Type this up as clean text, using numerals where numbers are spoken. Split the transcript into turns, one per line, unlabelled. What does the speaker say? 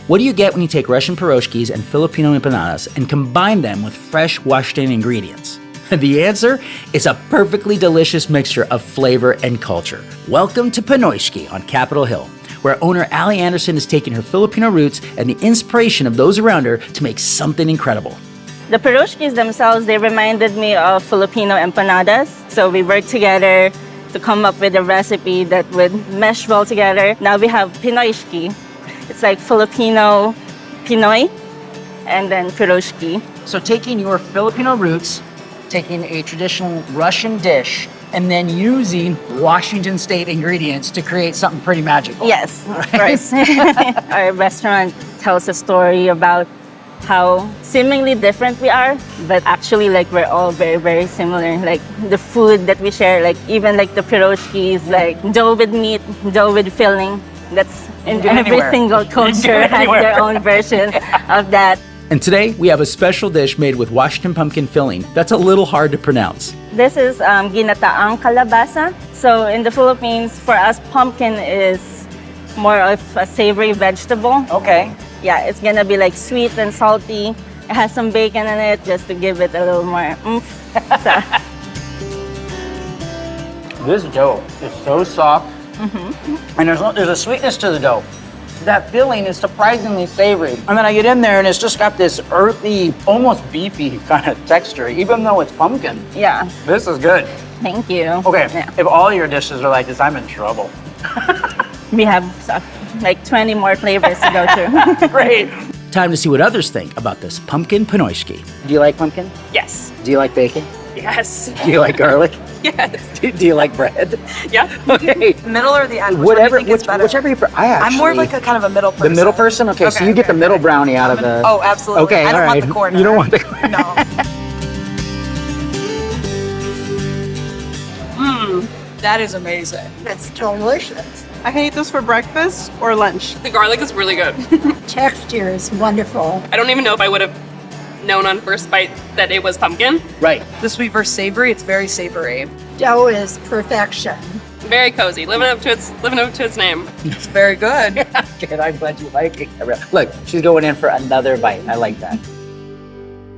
What do you get when you take Russian piroshkis and Filipino empanadas and combine them with fresh washed-in ingredients? The answer is a perfectly delicious mixture of flavor and culture. Welcome to Pinoyshki on Capitol Hill, where owner Aly Anderson is taking her Filipino roots and the inspiration of those around her to make something incredible.
The piroshkis themselves, they reminded me of Filipino empanadas. So we worked together to come up with a recipe that would mesh well together. Now we have Pinoyshki. It's like Filipino Pinoy and then piroshki.
So taking your Filipino roots, taking a traditional Russian dish, and then using Washington State ingredients to create something pretty magical.
Yes, right. Our restaurant tells a story about how seemingly different we are, but actually like we're all very, very similar. Like the food that we share, like even like the piroshkis, like dough with meat, dough with filling. That's in every single culture has their own version of that.
And today we have a special dish made with Washington pumpkin filling that's a little hard to pronounce.
This is ginataang kalabasa. So in the Philippines, for us, pumpkin is more of a savory vegetable.
Okay.
Yeah, it's gonna be like sweet and salty. It has some bacon in it just to give it a little more oomph. So.
This dough is so soft, and there's a sweetness to the dough. That filling is surprisingly savory. And then I get in there and it's just got this earthy, almost beefy kind of texture, even though it's pumpkin.
Yeah.
This is good.
Thank you.
Okay,
Yeah.
if all your dishes are like this, I'm in trouble.
We have like 20 more flavors to go through.
Great. Time to see what others think about this pumpkin Pinoyshki. Do you like pumpkin?
Yes.
Do you like bacon?
Yes.
Do you like garlic?
Yes.
Do you like bread?
Yeah.
Okay.
Middle or the end?
Whatever,
Better?
whichever you prefer. I'm
more like a kind of a middle person.
The middle person? Okay, so you get the middle brownie out of the...
Oh, absolutely.
Okay,
I don't
all
want
right.
the corner.
You don't want the corner.
No. That is amazing.
It's delicious.
I can eat this for breakfast or lunch.
The garlic is really good.
Texture is wonderful.
I don't even know if I would have known on first bite that it was pumpkin.
Right.
The sweet versus savory, it's very savory.
Dough is perfection.
Very cozy, living up to its name.
It's very good.
Good, I'm glad you like it. Look, she's going in for another bite. I like that.